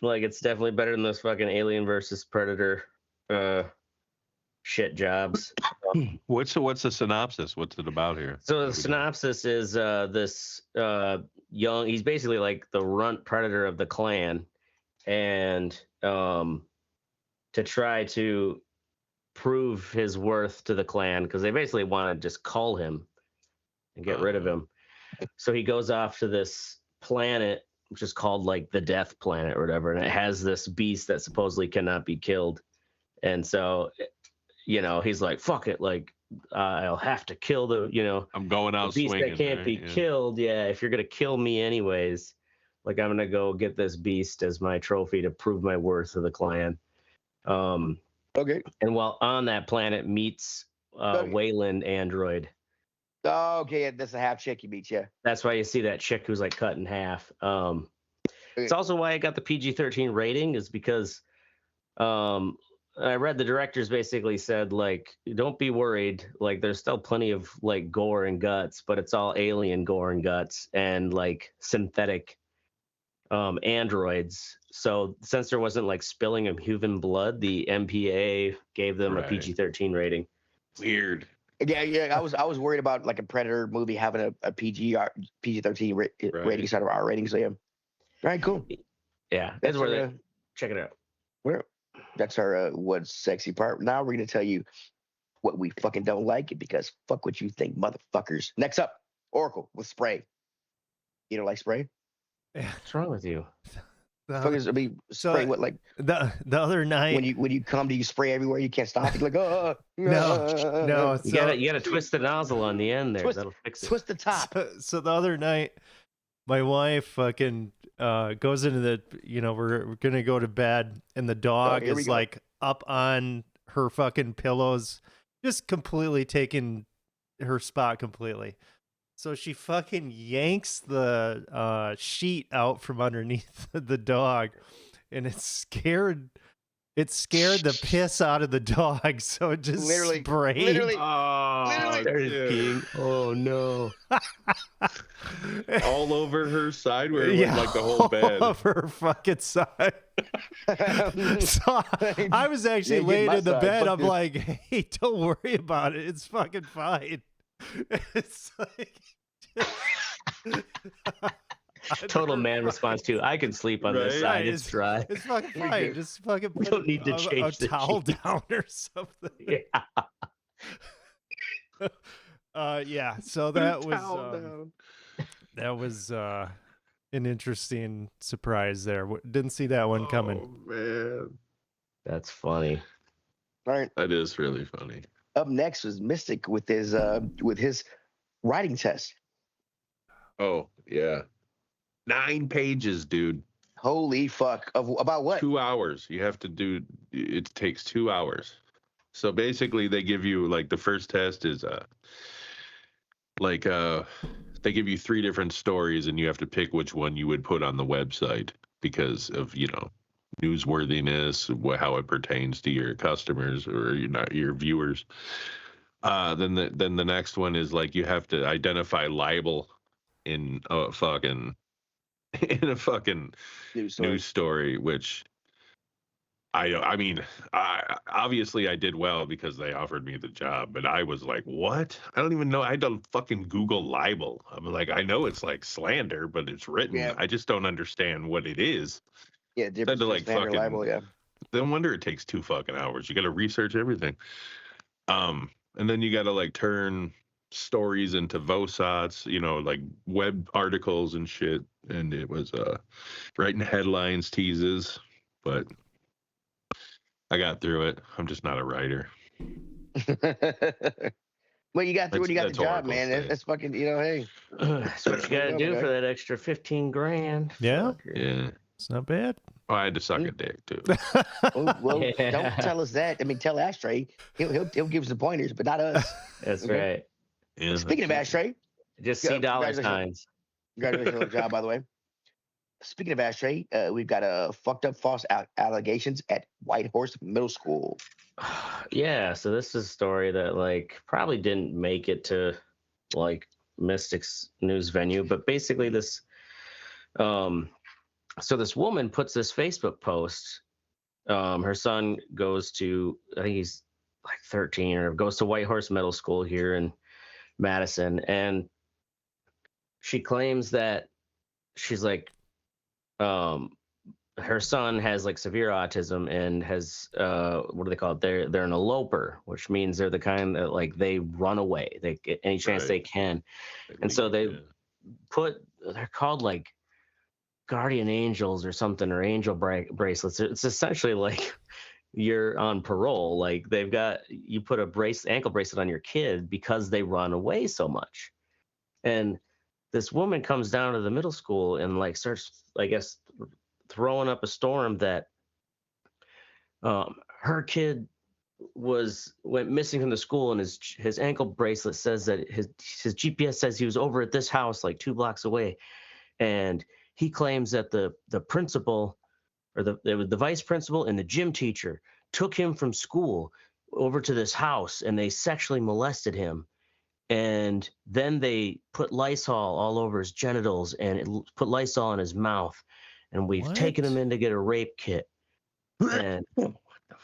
like it's definitely better than those fucking Alien versus Predator shit jobs. What's the synopsis? What's it about here? So the synopsis is this young, he's basically like the runt predator of the clan, and to try to prove his worth to the clan, because they basically want to just cull him and get rid of him. So he goes off to this planet, which is called like the Death Planet or whatever, and it has this beast that supposedly cannot be killed. And so, you know, he's like, fuck it, like I'll have to kill I'm going out the beast swinging, that can't be killed. Yeah, if you're gonna kill me anyways, like I'm gonna go get this beast as my trophy to prove my worth to the clan. Okay. And while on that planet meets Wayland android. Oh, okay, yeah, that's a half chick he meets, yeah. That's why you see that chick who's like cut in half. It's also why I got the PG-13 rating, is because I read the directors basically said, like, don't be worried, like there's still plenty of like gore and guts, but it's all alien gore and guts and like synthetic androids. So since there wasn't like spilling of human blood, the MPA gave them a PG-13 rating. Weird. Yeah. I was worried about like a Predator movie having a PG-13 rating instead of R rating. So yeah. All right, cool. Yeah, that's where check it out. That's our what's sexy part. Now we're gonna tell you what we fucking don't like it, because fuck what you think, motherfuckers. Next up, Oracle with spray. You don't like spray? What's wrong with you? Spray what, like the other night when you come, do you spray everywhere? You can't stop. You're like, no. You gotta twist the nozzle on the end there. That'll fix it. Twist the top. So the other night, my wife fucking goes into the, we're gonna go to bed, and the dog is like up on her fucking pillows, just completely taking her spot completely. So she fucking yanks the sheet out from underneath the dog, and it scared the piss out of the dog. So it just sprayed. Literally. Oh no! All over her side, where it was like the whole bed. All over her fucking side. So I was actually laying in the bed. I'm like, hey, don't worry about it. It's fucking fine. It's like total man response to, I can sleep on this side. It's dry. It's fucking fine. Just fucking put don't need to change a towel down or something. Yeah. So that was an interesting surprise there. Didn't see that one coming. Oh man, that's funny. All right, that is really funny. Up next was Mystic with his writing test. Oh yeah, 9 pages, dude. Holy fuck! About what? 2 hours. You have to do. It takes 2 hours. So basically, they give you, like, the first test is they give you 3 different stories, and you have to pick which one you would put on the website because of newsworthiness, how it pertains to your customers or your viewers. Then the next one is, like, you have to identify libel in a fucking news story, which I mean, obviously I did well because they offered me the job, but I was like, what? I don't even know. I had to fucking Google libel. I'm like, I know it's like slander, but it's written. Yeah. I just don't understand what it is. Yeah, different to like fucking reliable, yeah. No wonder it takes 2 fucking hours. You got to research everything. And then you got to like turn stories into VOSOTs, like web articles and shit. And it was writing headlines, teases, but I got through it. I'm just not a writer. Well, you got through it. You got the job, man. That's fucking, hey. That's what you got to do for that extra $15,000. Yeah. Yeah. It's not bad. Oh, I had to suck a dick too. Well, yeah. Don't tell us that. I mean, tell Ashtray. He'll give us the pointers, but not us. That's right. Yeah, speaking of Ashtray, just see dollar signs. Congratulations on the job, by the way. Speaking of Ashtray, we've got fucked up false allegations at Whitehorse Middle School. Yeah, so this is a story that like probably didn't make it to like Mystic's news venue, but basically this so this woman puts this Facebook post. Her son goes to, I think he's like 13 or goes to Whitehorse Middle School here in Madison, and she claims that she's like her son has like severe autism and has what do they call it? They're an eloper, which means they're the kind that like they run away. They get any chance they can. And so they're called like guardian angels or something, or angel bracelets. It's essentially like you're on parole. Like you put a ankle bracelet on your kid because they run away so much. And this woman comes down to the middle school and like starts, I guess, throwing up a storm that her kid went missing from the school, and his ankle bracelet says that his GPS says he was over at this house like 2 blocks away, and he claims that the principal or the vice principal and the gym teacher took him from school over to this house and they sexually molested him. And then they put Lysol all over his genitals and put Lysol in his mouth. And we've taken him in to get a rape kit. And, so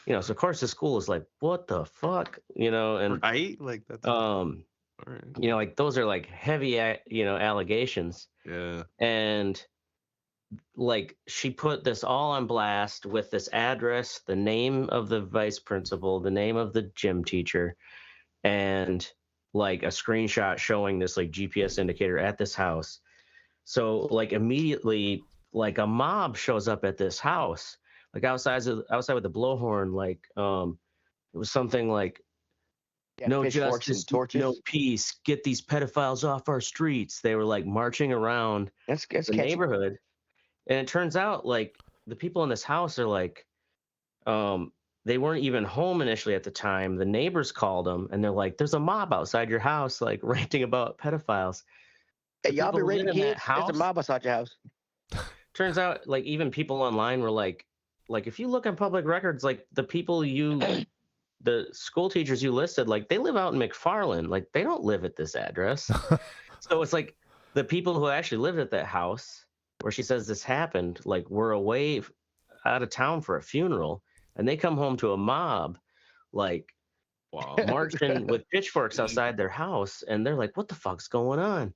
of course the school is like, what the fuck? And right? Like that's like those are like heavy, allegations. Yeah. And like she put this all on blast with this address, the name of the vice principal, the name of the gym teacher, and like a screenshot showing this like GPS indicator at this house. So like immediately, like a mob shows up at this house, like outside with the blowhorn, like it was something like no justice, no peace, get these pedophiles off our streets. They were like marching around the neighborhood. And it turns out like the people in this house are like, they weren't even home initially at the time. The neighbors called them and they're like, there's a mob outside your house, like ranting about pedophiles. Hey, y'all be raping kids? There's a mob outside your house. Turns out like even people online were like if you look at public records, like the people the school teachers you listed, like they live out in McFarland, like they don't live at this address. So it's like the people who actually lived at that house where she says this happened, like were away out of town for a funeral, and they come home to a mob, like marching with pitchforks outside their house, and they're like, what the fuck's going on?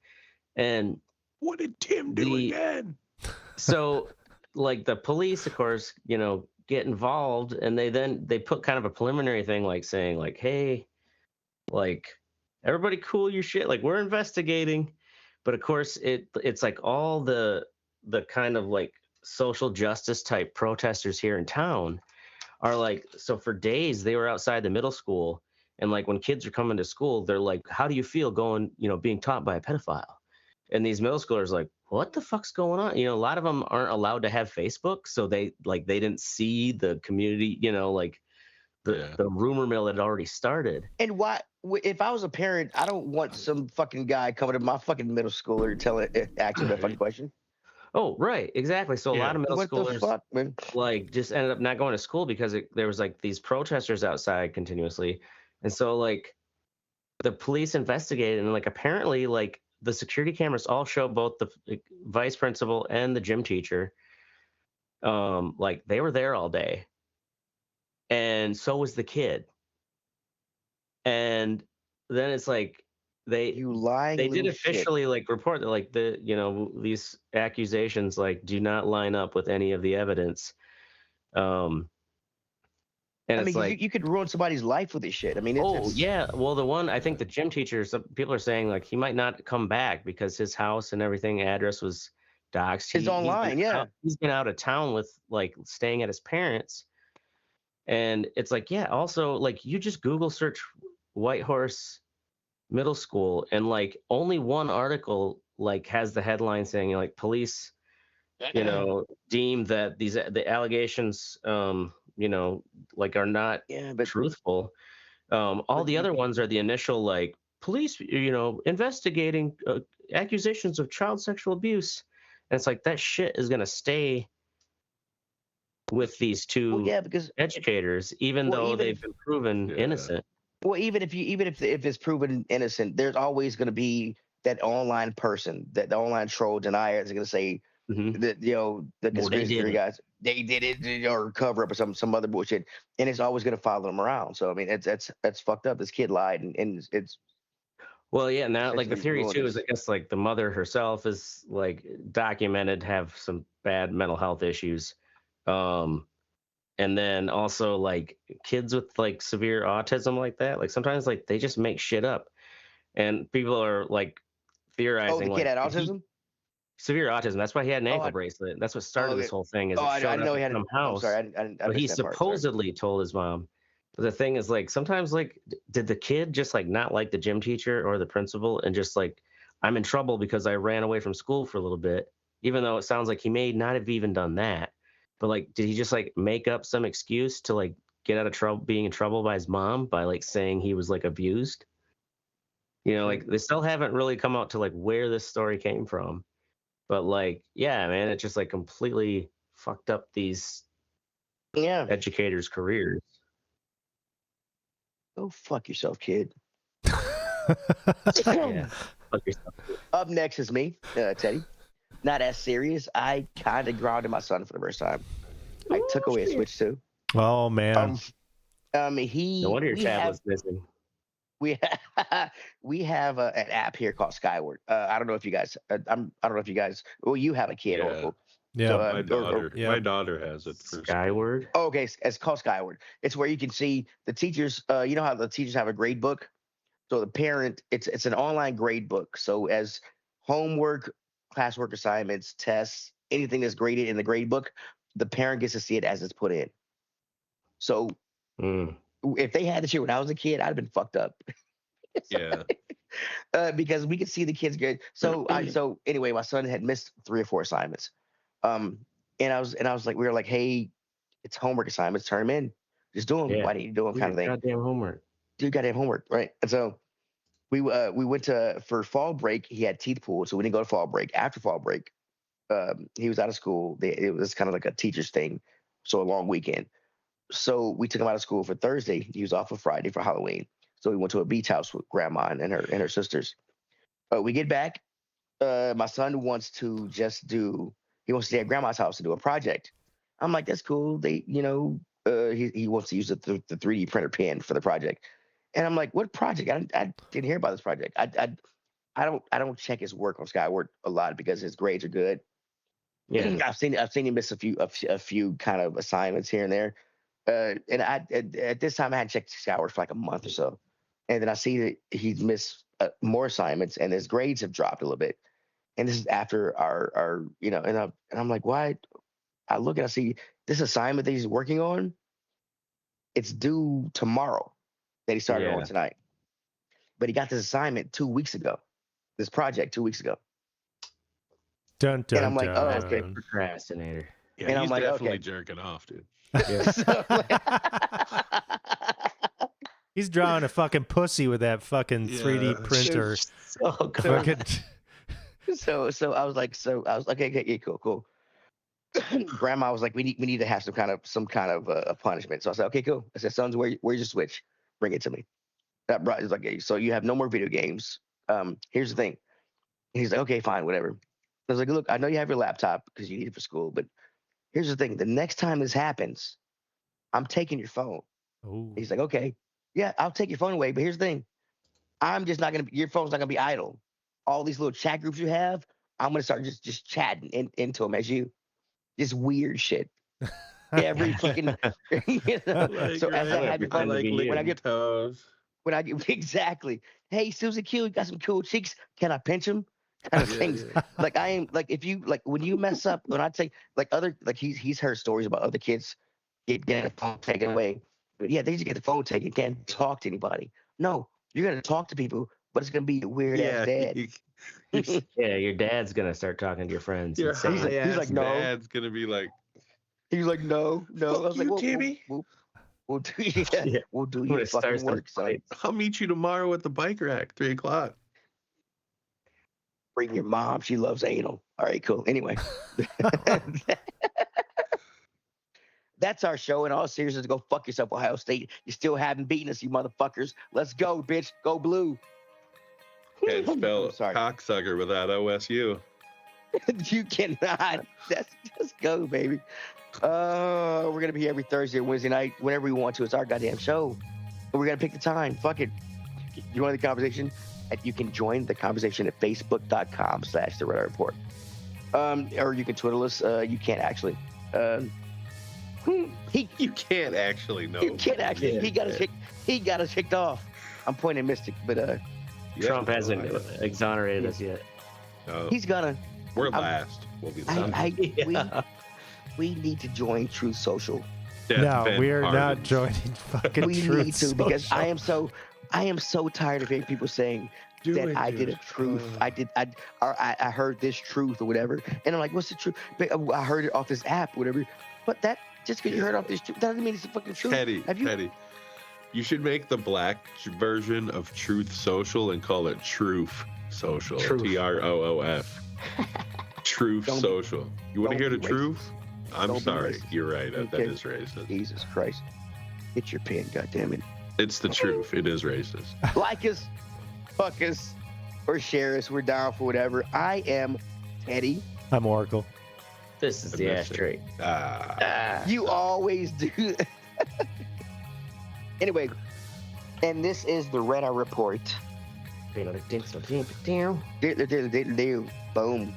And what did Tim do again? So like the police, of course, get involved, and they put kind of a preliminary thing, like saying like, hey, like everybody cool your shit, like we're investigating. But of course it's like all the kind of like social justice type protesters here in town are like, so for days they were outside the middle school, and like when kids are coming to school, they're like, how do you feel going, being taught by a pedophile? And these middle schoolers like, what the fuck's going on? A lot of them aren't allowed to have Facebook, so they didn't see the community, like the rumor mill had already started. And why, if I was a parent, I don't want some fucking guy coming to my fucking middle schooler asking a fucking question. Oh, right, exactly. So a lot of middle schoolers like just ended up not going to school because there was like these protesters outside continuously, and so like the police investigated, and like apparently like the security cameras all show both the vice principal and the gym teacher. Like they were there all day, and so was the kid. And then it's like they did officially shit. like report that like these accusations like do not line up with any of the evidence. And I it's mean, like you could ruin somebody's life with this shit. I mean, yeah. Well, the one I think the gym teacher, some people are saying like he might not come back because his house and everything address was doxed. It's online, He's been out of town with like staying at his parents, and it's like also like you just Google search Whitehorse Middle School and like only one article like has the headline saying like police deem that the allegations like are not truthful. All the other ones are the initial like police investigating accusations of child sexual abuse, and it's like that shit is gonna stay with these two educators even though they've been proven innocent. Well, even if it's proven innocent, there's always going to be that online person, that the online troll denier is going to say that the conspiracy theory guys they did it or cover up or some other bullshit, and it's always going to follow them around. So I mean, that's fucked up. This kid lied, and it's now like the theory too is I guess like the mother herself is like documented to have some bad mental health issues. And then also like kids with like severe autism like that, like sometimes like they just make shit up, and people are like theorizing. Oh, the kid had autism. Severe autism. That's why he had an ankle bracelet. That's what started this whole thing. Is I didn't know he had some house. I'm sorry, but he supposedly told his mom. But the thing is, like, sometimes, like, did the kid just like not like the gym teacher or the principal, and just like, I'm in trouble because I ran away from school for a little bit, even though it sounds like he may not have even done that. But like, did he just like make up some excuse to like get out of trouble, being in trouble by his mom by like saying he was like abused? Like they still haven't really come out to like where this story came from. But like, yeah, man, it just like completely fucked up these educators' careers. Go fuck yourself, kid. Yeah, fuck yourself. Up next is me, Teddy. Not as serious. I kind of grounded my son for the first time. I took away a Switch too. Oh man. No wonder your tablet's missing. We have an app here called Skyward. I don't know if you guys. I don't know if you guys. Well, you have a kid. Yeah, so, my daughter has it. For Skyward. Oh, okay, it's called Skyward. It's where you can see the teachers. You know how the teachers have a grade book. So the parent, it's an online grade book. So as homework, classwork assignments, tests, anything that's graded in the grade book, the parent gets to see it as it's put in. So if they had this shit when I was a kid, I'd have been fucked up. Yeah. Because we could see the kids good. So anyway, my son had missed 3 or 4 assignments. And I was like, we were like, hey, it's homework assignments, turn them in. Just do them. Yeah. Why didn't you do them? Kind of thing. Goddamn homework. Do goddamn homework, right? And so we went for fall break. He had teeth pulled, so we didn't go to fall break. After fall break, he was out of school. It was kind of like a teacher's thing, so a long weekend. So we took him out of school for Thursday. He was off on Friday for Halloween. So we went to a beach house with grandma and her sisters. We get back. My son wants to he wants to stay at grandma's house to do a project. I'm like, that's cool. He wants to use the 3D printer pen for the project. And I'm like, what project? I didn't hear about this project. I don't check his work on Skyward a lot because his grades are good. Yeah, I've seen him miss a few kind of assignments here and there. And at this time I hadn't checked Skyward for like a month or so, and then I see that he's missed more assignments and his grades have dropped a little bit. And this is after our and I'm like, why? I look and I see this assignment that he's working on. It's due tomorrow. That he started on tonight, but he got this assignment 2 weeks ago. This project 2 weeks ago. Dun, dun, and I'm like, dun. oh, okay, procrastinator. Yeah, and he's I'm like, definitely okay. jerking off, dude. Yeah. He's drawing a fucking pussy with that fucking 3D printer. So good. So I was like, okay, cool. Grandma was like, we need to have some kind of a punishment. So I said, okay, cool. I said, sons, where's your Switch? Bring it to me. That brought is like, okay, so you have no more video games. Here's the thing. And he's like, okay, fine, whatever. I was like, look, I know you have your laptop because you need it for school, but here's the thing. The next time this happens, I'm taking your phone. Ooh. He's like, okay, yeah, I'll take your phone away, but here's the thing. I'm just not gonna. Your phone's not gonna be idle. All these little chat groups you have, I'm gonna start just chatting into them as you, just weird shit. Every fucking, you know. Like, So as I have your phone, like when I get toes. when I get exactly, hey Susie Q, you got some cool cheeks. Can I pinch them? Kind of things. Like I am like if you like when you mess up, when I say like other like he's heard stories about other kids getting the phone taken away. But yeah, they just get the phone taken, can't talk to anybody. No, you're gonna talk to people, but it's gonna be a weird ass dad. Yeah, your dad's gonna start talking to your friends. Your he's like, no. Dad's gonna be like, he's like, no. I was like, well, Timmy. We'll do we'll do your fucking work, son. I'll meet you tomorrow at the bike rack, 3:00. Bring your mom. She loves anal. All right, cool. Anyway. That's our show. In all seriousness, go fuck yourself, Ohio State. You still haven't beaten us, you motherfuckers. Let's go, bitch. Go blue. Can't spell cocksucker without OSU. You cannot. Let's go, baby. We're going to be here every Thursday or Wednesday night, whenever we want to. It's our goddamn show. But we're going to pick the time. Fuck it. You want the conversation? You can join the conversation at facebook.com/The Red Eye Report. Or you can Twitter us. You can't actually. You can't actually. No. You can't actually. Yeah, he got us kicked off. I'm pointing at Mystic, but Trump hasn't exonerated us yet. No. He's gonna. We're last. We'll be last. We need to join Truth Social. No, we are not joining fucking we Truth need to Social. Because I am so tired of hearing people saying that I did a truth. I heard this truth or whatever, and I'm like, what's the truth? I heard it off this app, whatever. But that just because you heard off this truth, that doesn't mean it's a fucking truth. Teddy, you should make the black version of Truth Social and call it Truth Social. TROOF. Truth Social. You want to hear the truth? I'm sorry. You're right. That is racist. Jesus Christ. Hit your pen, goddammit. It's the truth. It is racist. Like us, fuck us, or share us. We're down for whatever. I am Teddy. I'm Oracle. This is the Ashtray. You always do. Anyway, and this is the Red Eye Report. Boom.